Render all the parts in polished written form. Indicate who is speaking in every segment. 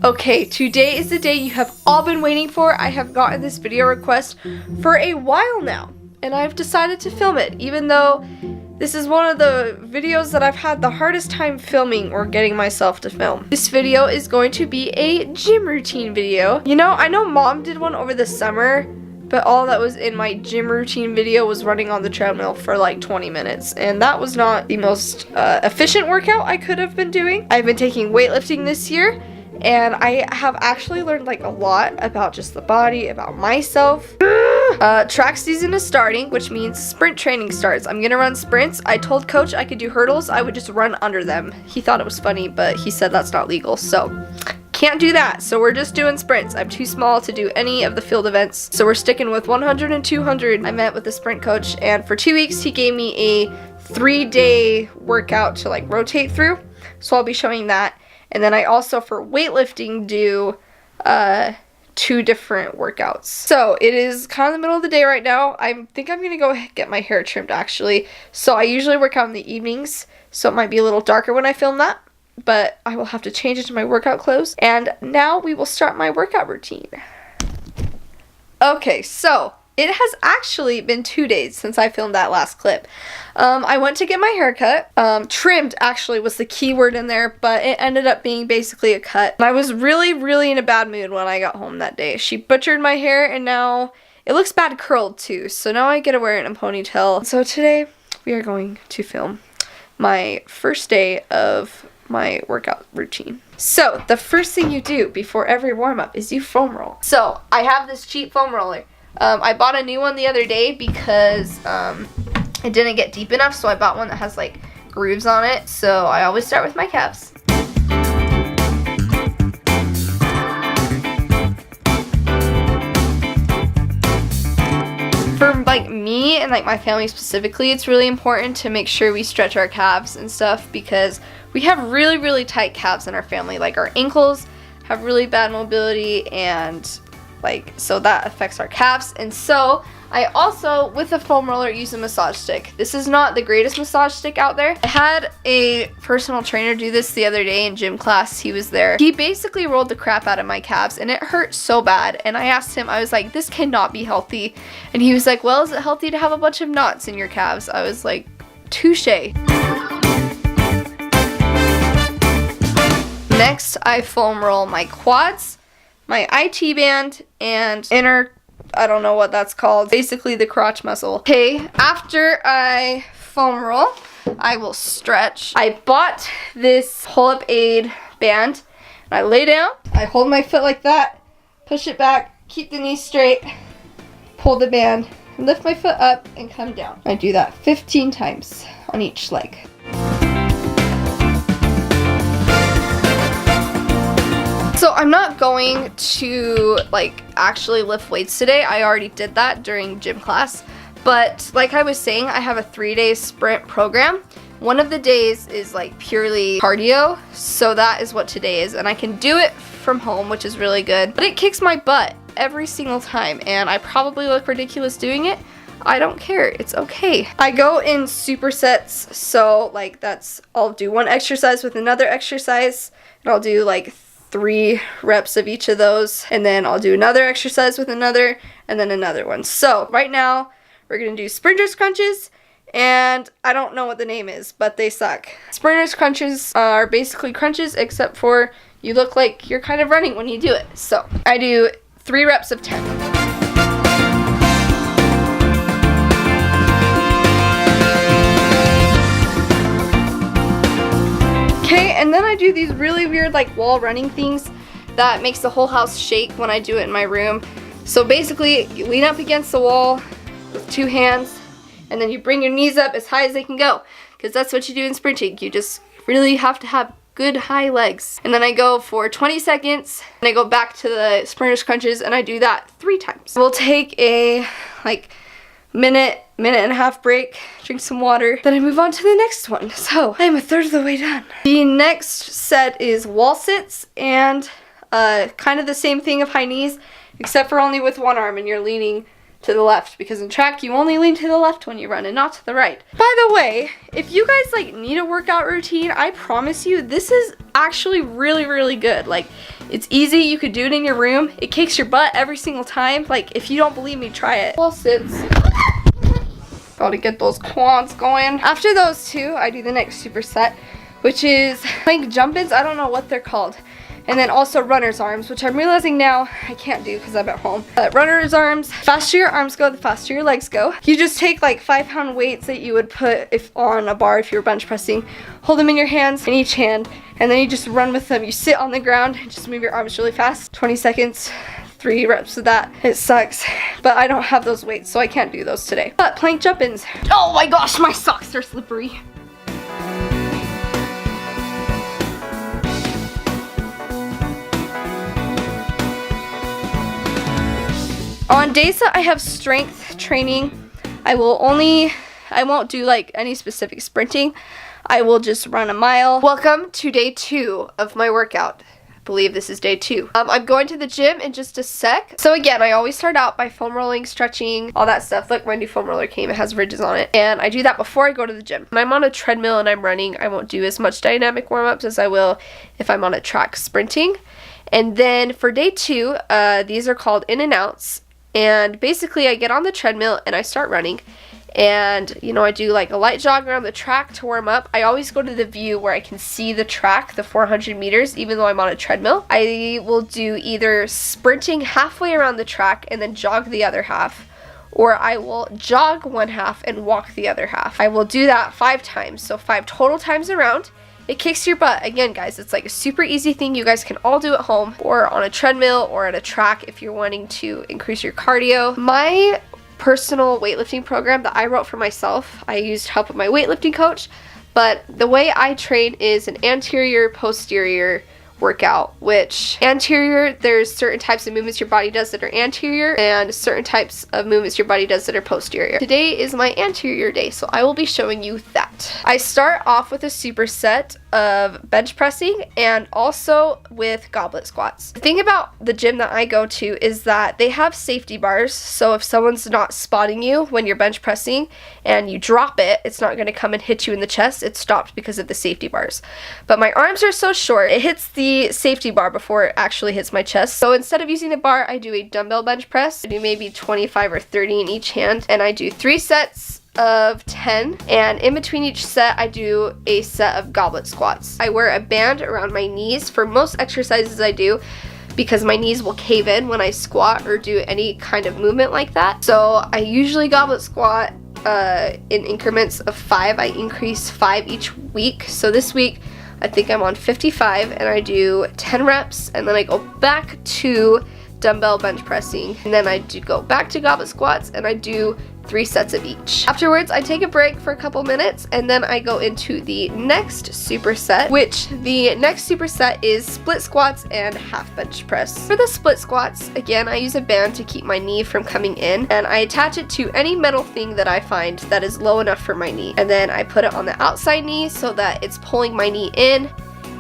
Speaker 1: Okay, today is the day you have all been waiting for. I have gotten this video request for a while now, and I've decided to film it, even though this is one of the videos that I've had the hardest time filming or getting myself to film. This video is going to be a gym routine video. You know, I know Mom did one over the summer, but all that was in my gym routine video was running on the treadmill for like 20 minutes, and that was not the most efficient workout I could have been doing. I've been taking weightlifting this year, and I have actually learned like a lot about just the body, about myself. Track season is starting, which means sprint training starts. I'm gonna run sprints. I told coach I could do hurdles. I would just run under them. He thought it was funny, but he said that's not legal, so can't do that. So we're just doing sprints. I'm too small to do any of the field events, so we're sticking with 100 and 200. I met with the sprint coach, and for 2 weeks he gave me a 3-day workout to like rotate through, so I'll be showing that. And then I also, for weightlifting, do 2 different workouts. So it is kind of the middle of the day right now. I think I'm gonna go get my hair trimmed actually. So I usually work out in the evenings, so it might be a little darker when I film that, but I will have to change into my workout clothes. And now we will start my workout routine. Okay, so it has actually been 2 days since I filmed that last clip. I went to get my hair cut. Trimmed actually was the key word in there, but it ended up being basically a cut. And I was really in a bad mood when I got home that day. She butchered my hair, and now it looks bad curled too, so now I get to wear it in a ponytail. So today we are going to film my first day of my workout routine. So the first thing you do before every warm-up is you foam roll. So I have this cheap foam roller. I bought a new one the other day because it didn't get deep enough, so I bought one that has like grooves on it. So I always start with my calves. For like me and like my family specifically, it's really important to make sure we stretch our calves and stuff, because we have really tight calves in our family. Like our ankles have really bad mobility, and like, so that affects our calves. And so I also, with a foam roller, use a massage stick. This is not the greatest massage stick out there. I had a personal trainer do this the other day in gym class. He was there. He basically rolled the crap out of my calves, and it hurt so bad. And I asked him, I was like, this cannot be healthy. And he was like, well, is it healthy to have a bunch of knots in your calves? I was like, touche. Next, I foam roll my quads, my IT band, and inner, I don't know what that's called, basically the crotch muscle. Okay, after I foam roll, I will stretch. I bought this pull-up aid band, and I lay down, I hold my foot like that, push it back, keep the knee straight, pull the band, and lift my foot up and come down. I do that 15 times on each leg. So I'm not going to like actually lift weights today. I already did that during gym class. But like I was saying, I have a 3-day sprint program. One of the days is like purely cardio. So that is what today is. And I can do it from home, which is really good. But it kicks my butt every single time. And I probably look ridiculous doing it. I don't care. It's okay. I go in supersets. So like I'll do one exercise with another exercise. And I'll do like 3 reps of each of those, and then I'll do another exercise with another, and then another one. So right now we're gonna do sprinters crunches, and I don't know what the name is, but they suck. Sprinters crunches are basically crunches, except for you look like you're kind of running when you do it. So I do 3 reps of 10. Okay, and then I do these really weird like wall running things that makes the whole house shake when I do it in my room. So basically, you lean up against the wall with 2 hands, and then you bring your knees up as high as they can go, because that's what you do in sprinting. You just really have to have good high legs. And then I go for 20 seconds, and I go back to the sprinters crunches, and I do that 3 times. We'll take a like minute and a half break, drink some water, then I move on to the next one. So I'm a third of the way done. The next set is wall sits, and kind of the same thing of high knees, except for only with one arm, and you're leaning to the left, because in track you only lean to the left when you run and not to the right. By the way, if you guys like need a workout routine, I promise you this is actually really, really good. Like, it's easy, you could do it in your room. It kicks your butt every single time. Like, if you don't believe me, try it. Wall sits. Got to get those quads going. After those two, I do the next superset, which is plank jump-ins. I don't know what they're called. And then also runner's arms, which I'm realizing now I can't do because I'm at home. But runner's arms, faster your arms go, the faster your legs go. You just take like 5-pound weights that you would put if on a bar if you were bench pressing, hold them in your hands, in each hand, and then you just run with them. You sit on the ground and just move your arms really fast. 20 seconds, 3 reps of that. It sucks, but I don't have those weights, so I can't do those today. But plank jump-ins. Oh my gosh, my socks are slippery. On days that I have strength training, I won't do like any specific sprinting. I will just run a mile. Welcome to day 2 of my workout. I believe this is day 2. I'm going to the gym in just a sec. So again, I always start out by foam rolling, stretching, all that stuff. Look, my new foam roller came, it has ridges on it. And I do that before I go to the gym. When I'm on a treadmill and I'm running, I won't do as much dynamic warm-ups as I will if I'm on a track sprinting. And then for day 2, these are called in and outs. And basically I get on the treadmill and I start running, and you know, I do like a light jog around the track to warm up. I always go to the view where I can see the track, the 400 meters, even though I'm on a treadmill. I will do either sprinting halfway around the track and then jog the other half, or I will jog one half and walk the other half. I will do that 5 times, so 5 total times around. It kicks your butt. Again, guys, it's like a super easy thing you guys can all do at home or on a treadmill or at a track if you're wanting to increase your cardio. My personal weightlifting program that I wrote for myself, I used help with my weightlifting coach, but the way I train is an anterior, posterior workout, which anterior, there's certain types of movements your body does that are anterior and certain types of movements your body does that are posterior. Today is my anterior day, so I will be showing you that. I start off with a superset of bench pressing and also with goblet squats. The thing about the gym that I go to is that they have safety bars, so if someone's not spotting you when you're bench pressing and you drop it, it's not going to come and hit you in the chest. It's stopped because of the safety bars. But my arms are so short, it hits the safety bar before it actually hits my chest. So instead of using the bar, I do a dumbbell bench press. I do maybe 25 or 30 in each hand, and I do 3 sets of 10, and in between each set I do a set of goblet squats. I wear a band around my knees for most exercises I do because my knees will cave in when I squat or do any kind of movement like that. So I usually goblet squat in increments of 5. I increase 5 each week. So this week I think I'm on 55 and I do 10 reps, and then I go back to dumbbell bench pressing, and then I do go back to goblet squats and I do 3 sets of each. Afterwards, I take a break for a couple minutes and then I go into the next superset, which the next superset is split squats and half bench press. For the split squats, again, I use a band to keep my knee from coming in, and I attach it to any metal thing that I find that is low enough for my knee. And then I put it on the outside knee so that it's pulling my knee in,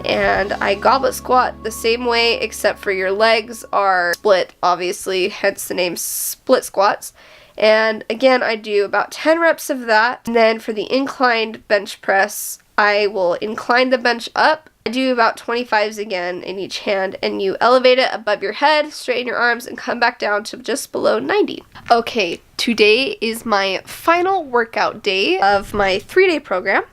Speaker 1: and I goblet squat the same way except for your legs are split, obviously, hence the name split squats. And again, I do about 10 reps of that. And then for the inclined bench press, I will incline the bench up. I do about 25s again in each hand, and you elevate it above your head, straighten your arms, and come back down to just below 90. Okay, today is my final workout day of my 3-day program.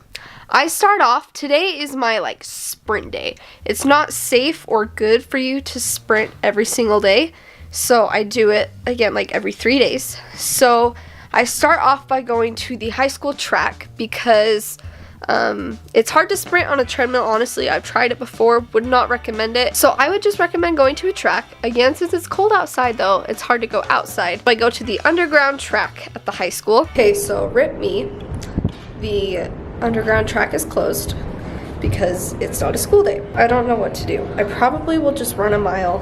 Speaker 1: I start off, today is my like sprint day. It's not safe or good for you to sprint every single day, so I do it again like every 3 days. So I start off by going to the high school track because it's hard to sprint on a treadmill, honestly. I've tried it before, would not recommend it. So I would just recommend going to a track. Again, since it's cold outside though, it's hard to go outside. I go to the underground track at the high school. Okay, so rip me. The underground track is closed because it's not a school day. I don't know what to do. I probably will just run a mile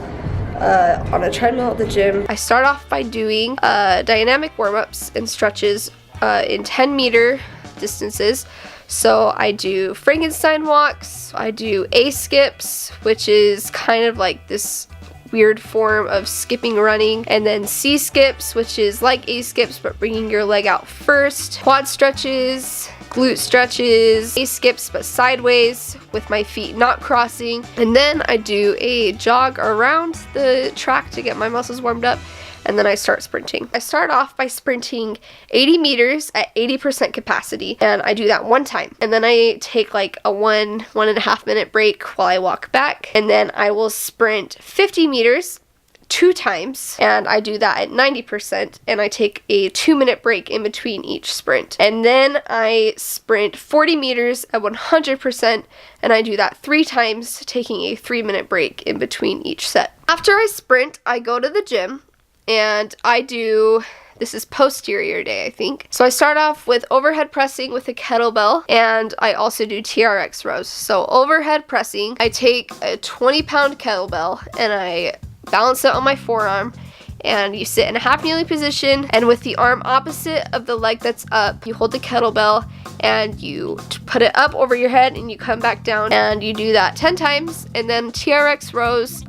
Speaker 1: on a treadmill at the gym. I start off by doing dynamic warm-ups and stretches in 10-meter distances. So I do Frankenstein walks, I do A-skips, which is kind of like this weird form of skipping running, and then C skips, which is like A skips but bringing your leg out first, quad stretches, glute stretches, A skips but sideways with my feet not crossing, and then I do a jog around the track to get my muscles warmed up, and then I start sprinting. I start off by sprinting 80 meters at 80% capacity, and I do that one time. And then I take like a 1.5 minute break while I walk back, and then I will sprint 50 meters 2 times, and I do that at 90%, and I take a 2-minute break in between each sprint. And then I sprint 40 meters at 100%, and I do that 3 times, taking a 3-minute break in between each set. After I sprint, I go to the gym, and I do, this is posterior day, I think. So I start off with overhead pressing with a kettlebell, and I also do TRX rows. So overhead pressing, I take a 20-pound kettlebell and I balance it on my forearm, and you sit in a half kneeling position, and with the arm opposite of the leg that's up, you hold the kettlebell and you put it up over your head and you come back down, and you do that 10 times. And then TRX rows,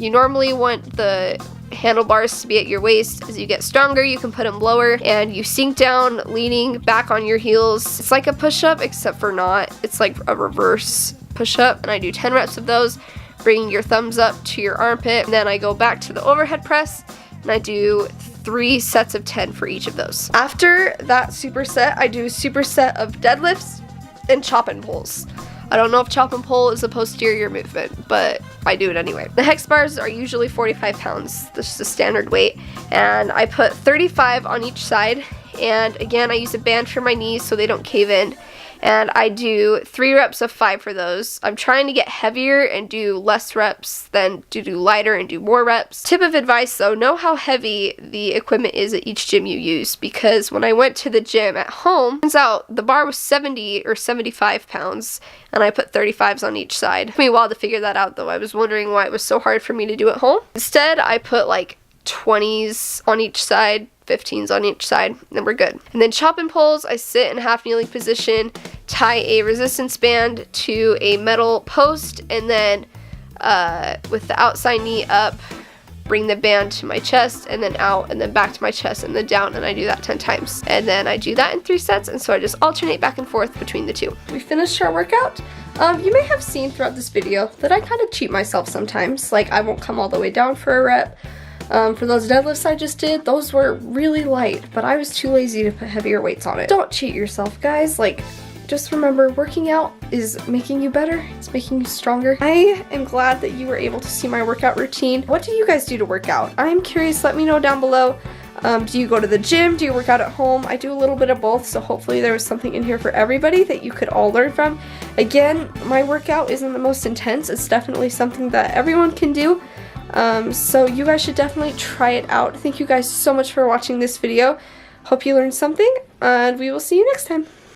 Speaker 1: you normally want the handlebars to be at your waist. As you get stronger, you can put them lower, and you sink down leaning back on your heels. It's like a push-up, except for not. It's like a reverse push-up, and I do 10 reps of those, bringing your thumbs up to your armpit. And then I go back to the overhead press, and I do 3 sets of 10 for each of those. After that superset, I do a superset of deadlifts and chop and pulls. I don't know if chop and pull is a posterior movement, but I do it anyway. The hex bars are usually 45 pounds. This is the standard weight, and I put 35 on each side, and again I use a band for my knees so they don't cave in, and I do 3 reps of 5 for those. I'm trying to get heavier and do less reps than to do lighter and do more reps. Tip of advice though, know how heavy the equipment is at each gym you use, because when I went to the gym at home, turns out the bar was 70 or 75 pounds, and I put 35s on each side. It took me a while to figure that out though. I was wondering why it was so hard for me to do at home. Instead, I put like 20s on each side, 15s on each side, and we're good. And then chop and pulls, I sit in a half kneeling position, tie a resistance band to a metal post, and then with the outside knee up, bring the band to my chest, and then out, and then back to my chest, and then down, and I do that 10 times. And then I do that in 3 sets, and so I just alternate back and forth between the 2. We finished our workout. You may have seen throughout this video that I kind of cheat myself sometimes. Like, I won't come all the way down for a rep. For those deadlifts I just did, those were really light, but I was too lazy to put heavier weights on it. Don't cheat yourself, guys. Like, just remember, working out is making you better. It's making you stronger. I am glad that you were able to see my workout routine. What do you guys do to work out? I'm curious. Let me know down below. Do you go to the gym? Do you work out at home? I do a little bit of both, so hopefully there was something in here for everybody that you could all learn from. Again, my workout isn't the most intense. It's definitely something that everyone can do. So you guys should definitely try it out. Thank you guys so much for watching this video. Hope you learned something, and we will see you next time.